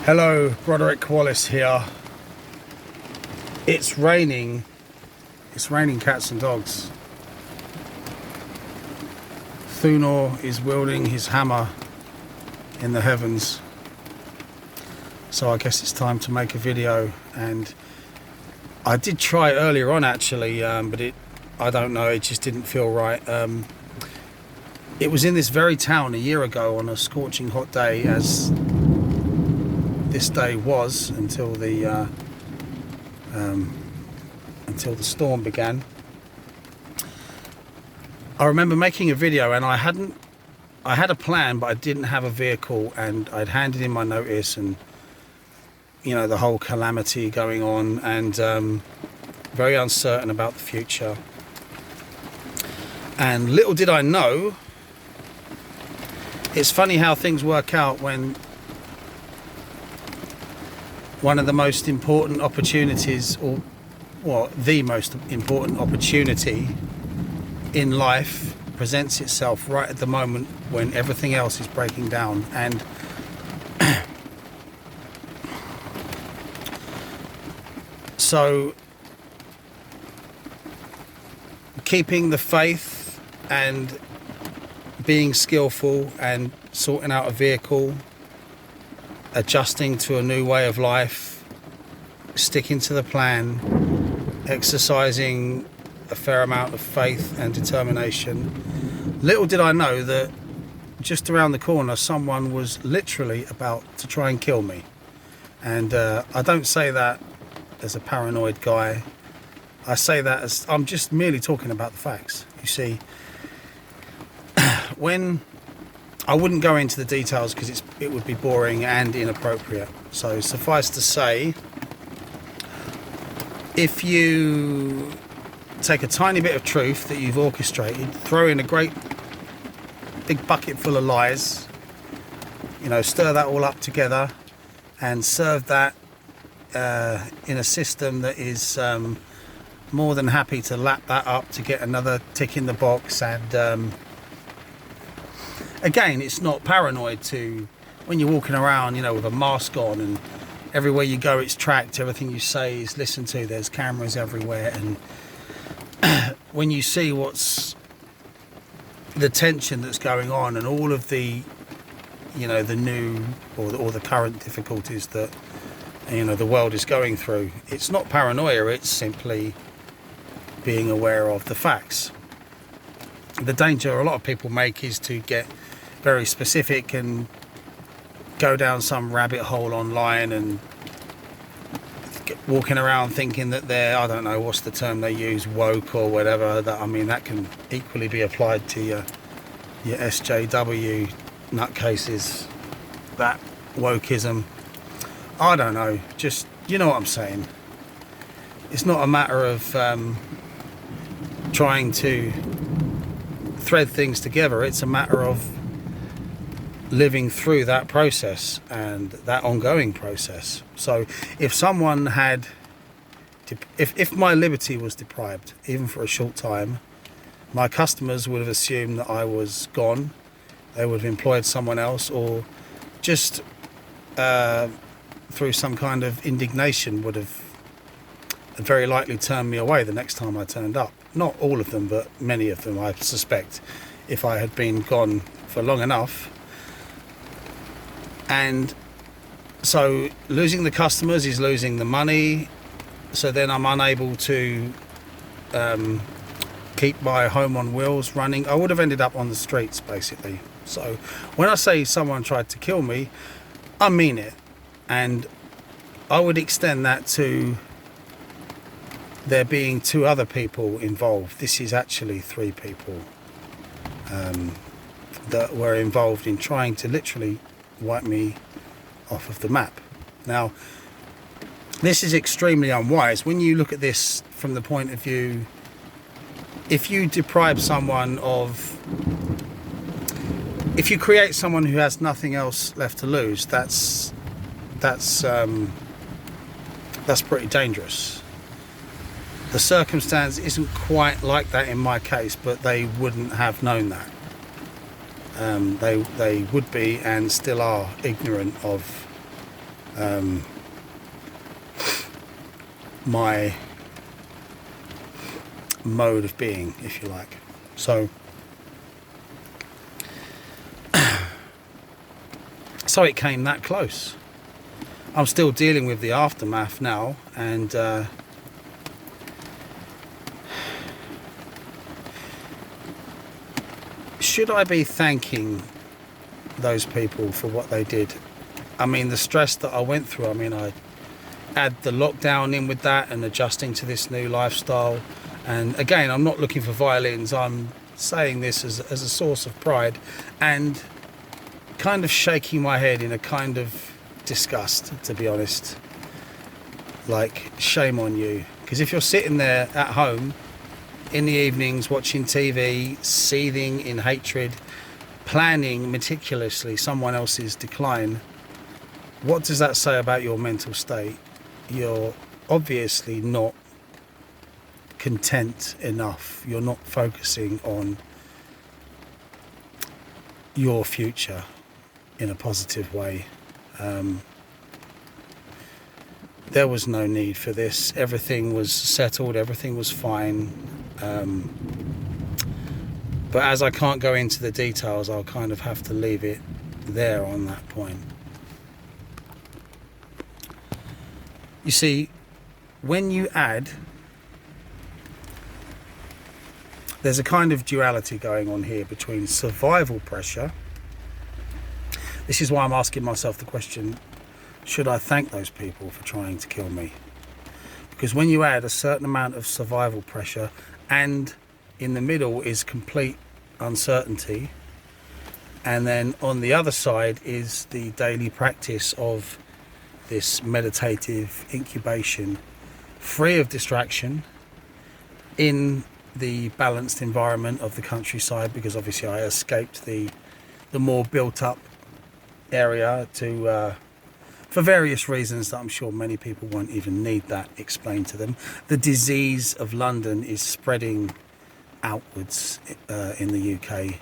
Hello, Broderick Wallace here. It's raining cats and dogs. Thunor is wielding his hammer in the heavens. So I guess it's time to make a video, and I did try earlier on actually, but I don't know, it just didn't feel right. It was in this very town a year ago on a scorching hot day, as this day was until the storm began. I remember making a video, and I had a plan, but I didn't have a vehicle, and I'd handed in my notice, and you know, the whole calamity going on, and very uncertain about the future. And little did I know, it's funny how things work out when one of the most important opportunities, or the most important opportunity in life, presents itself right at the moment when everything else is breaking down. And so keeping the faith and being skillful and sorting out a vehicle, adjusting to a new way of life, sticking to the plan, exercising a fair amount of faith and determination. Little did I know that just around the corner someone was literally about to try and kill me. And I don't say that as a paranoid guy. I say that as I'm just merely talking about the facts. You see, when I wouldn't go into the details because it would be boring and inappropriate. So suffice to say, if you take a tiny bit of truth that you've orchestrated, throw in a great big bucket full of lies, you know, stir that all up together and serve that in a system that is more than happy to lap that up to get another tick in the box. And again, it's not paranoid to, when you're walking around, you know, with a mask on, and everywhere you go it's tracked, everything you say is listened to, there's cameras everywhere. And when you see what's the tension that's going on and all of the, you know, the new or the current difficulties that, you know, the world is going through, it's not paranoia, it's simply being aware of the facts. The danger a lot of people make is to get very specific and go down some rabbit hole online and walking around thinking that they're, I don't know, what's the term they use, woke or whatever. That, I mean, that can equally be applied to your SJW nutcases, that wokeism. I don't know, just, you know what I'm saying. It's not a matter of trying to thread things together, it's a matter of living through that process and that ongoing process. So if someone had, if my liberty was deprived, even for a short time, my customers would have assumed that I was gone. They would have employed someone else, or just through some kind of indignation would have very likely turned me away the next time I turned up. Not all of them, but many of them, I suspect, if I had been gone for long enough. And so losing the customers is losing the money, so then I'm unable to keep my home on wheels running. I would have ended up on the streets, basically. So when I say someone tried to kill me, I mean it. And I would extend that to there being 2 other people involved. This is actually 3 people that were involved in trying to literally wipe me off of the map. Now, this is extremely unwise when you look at this from the point of view, if you deprive someone of, if you create someone who has nothing else left to lose, that's pretty dangerous. The circumstance isn't quite like that in my case, but they wouldn't have known that. They would be and still are ignorant of my mode of being, if you like. So it came that close. I'm still dealing with the aftermath now, and should I be thanking those people for what they did? I mean, the stress that I went through, I mean, I add the lockdown in with that and adjusting to this new lifestyle. And again, I'm not looking for violins. I'm saying this as a source of pride and kind of shaking my head in a kind of disgust, to be honest. Like, shame on you. Because if you're sitting there at home in the evenings watching TV, seething in hatred, planning meticulously someone else's decline, what does that say about your mental state? You're obviously not content enough. You're not focusing on your future in a positive way. There was no need for this. Everything was settled, everything was fine. But as I can't go into the details, I'll kind of have to leave it there on that point. You see, when you add, there's a kind of duality going on here between survival pressure. This is why I'm asking myself the question, should I thank those people for trying to kill me? Because when you add a certain amount of survival pressure and in the middle is complete uncertainty, and then on the other side is the daily practice of this meditative incubation, free of distraction, in the balanced environment of the countryside, because obviously I escaped the more built up area to for various reasons that I'm sure many people won't even need that explained to them. The disease of London is spreading outwards in the UK,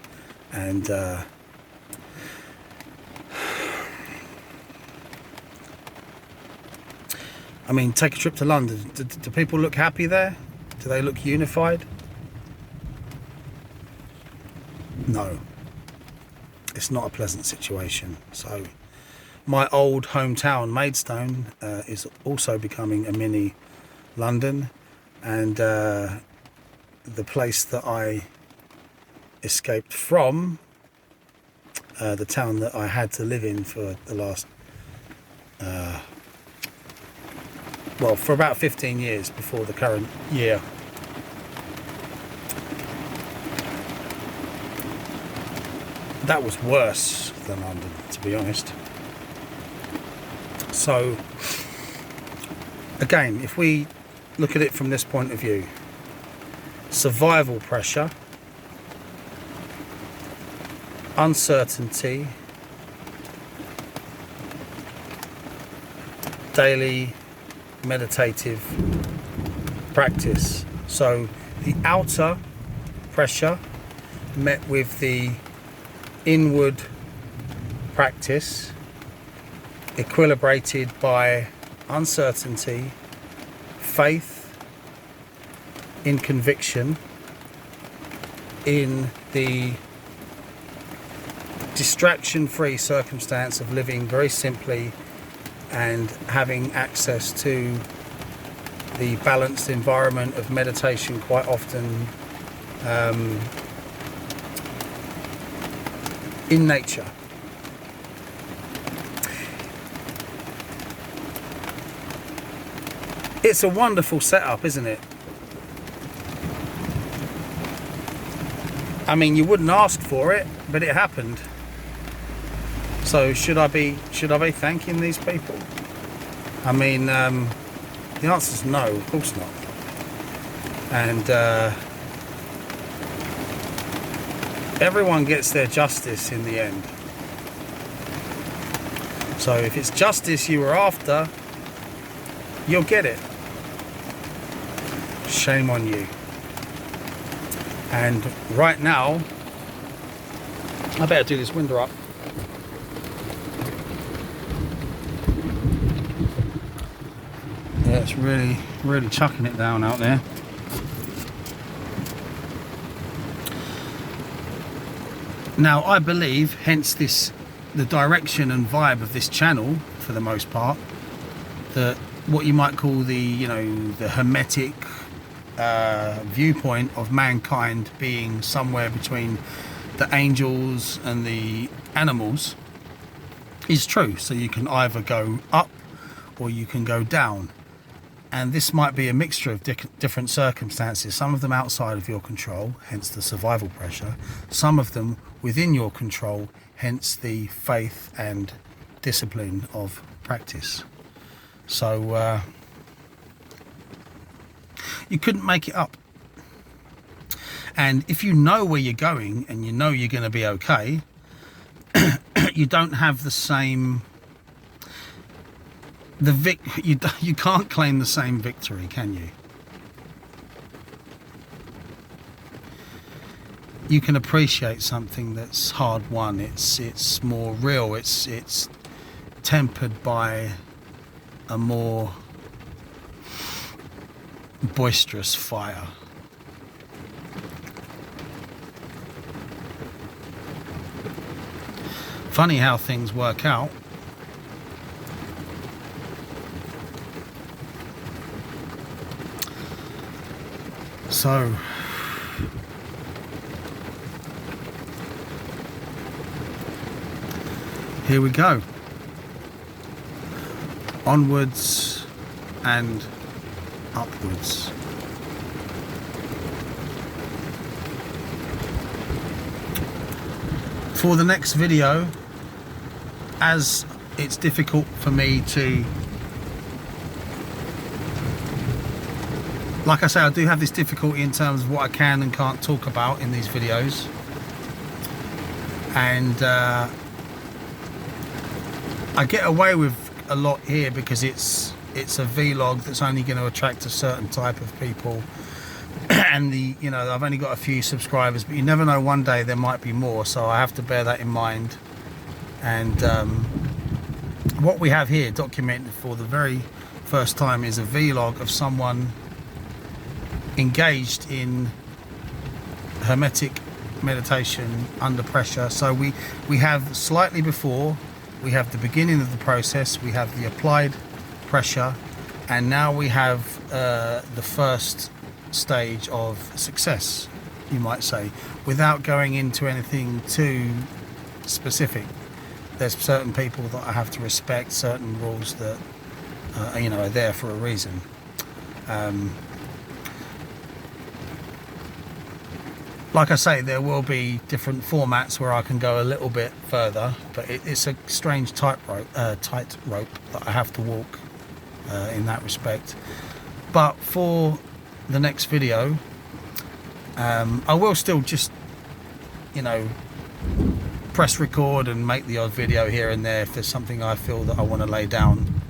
and I mean, take a trip to London. Do people look happy there? Do they look unified? No. It's not a pleasant situation. So my old hometown, Maidstone, is also becoming a mini London, and the place that I escaped from, the town that I had to live in for the last well, for about 15 years before the current year. That was worse than London, to be honest. So, again, if we look at it from this point of view, survival pressure, uncertainty, daily meditative practice. So the outer pressure met with the inward practice, equilibrated by uncertainty, faith in conviction, in the distraction-free circumstance of living very simply and having access to the balanced environment of meditation quite often in nature. It's a wonderful setup, isn't it? I mean, you wouldn't ask for it, but it happened. So should I be thanking these people? I mean, the answer is no, of course not. And everyone gets their justice in the end. So if it's justice you were after, you'll get it. Shame on you. And right now, I better do this window up. it's really, really chucking it down out there. Now, I believe, hence the direction and vibe of this channel, for the most part, that what you might call the Hermetic viewpoint of mankind being somewhere between the angels and the animals is true. So you can either go up or you can go down, and this might be a mixture of different circumstances, some of them outside of your control, hence the survival pressure, some of them within your control, hence the faith and discipline of practice. So you couldn't make it up. And if you know where you're going and you know you're going to be okay, you don't have the same you can't claim the same victory, can you? You can appreciate something that's hard won. It's more real. It's tempered by a more boisterous fire. Funny how things work out. So here we go. Onwards and upwards. For the next video, as it's difficult for me to, like I say, I do have this difficulty in terms of what I can and can't talk about in these videos, and I get away with a lot here because it's a vlog that's only going to attract a certain type of people, and I've only got a few subscribers, but you never know, one day there might be more, so I have to bear that in mind. And what we have here documented for the very first time is a vlog of someone engaged in Hermetic meditation under pressure. So we have slightly before, we have the beginning of the process, we have the applied pressure, and now we have the first stage of success, you might say, without going into anything too specific. There's certain people that I have to respect, certain rules that are there for a reason. Like I say, there will be different formats where I can go a little bit further, but it's a strange tightrope that I have to walk in that respect. But for the next video, I will still just, press record and make the odd video here and there if there's something I feel that I want to lay down.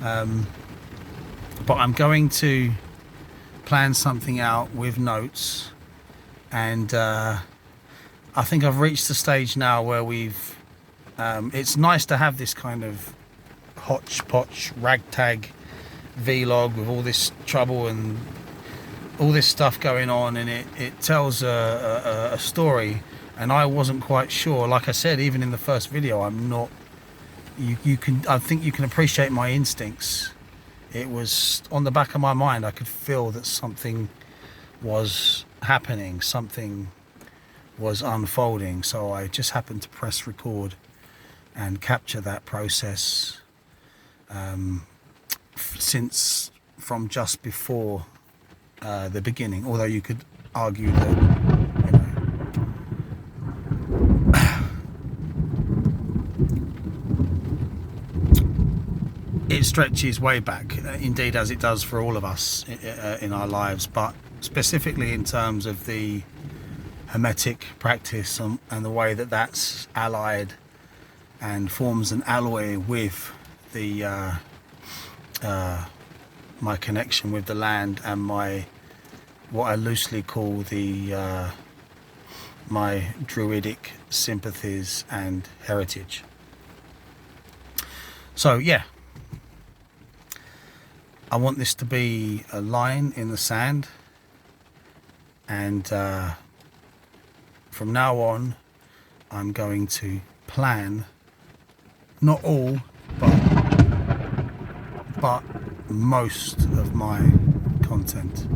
But I'm going to plan something out with notes. And I think I've reached the stage now where it's nice to have this kind of hodgepodge ragtag vlog with all this trouble and all this stuff going on, and it tells a story. And I wasn't quite sure, like I said, even in the first video, I'm not, I think you can appreciate my instincts. It was on the back of my mind. I could feel that something was happening, something was unfolding, so I just happened to press record and capture that process since from just before the beginning, although you could argue that it stretches way back, indeed, as it does for all of us in our lives, but specifically in terms of the Hermetic practice and the way that that's allied and forms an alloy with the my connection with the land and what I loosely call my druidic sympathies and heritage. So yeah, I want this to be a line in the sand, and from now on I'm going to plan, not all, but most of my content.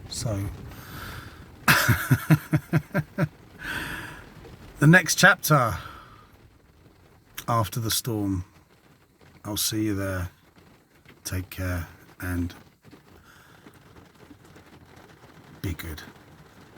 So the next chapter after the storm, I'll see you there. Take care and be good.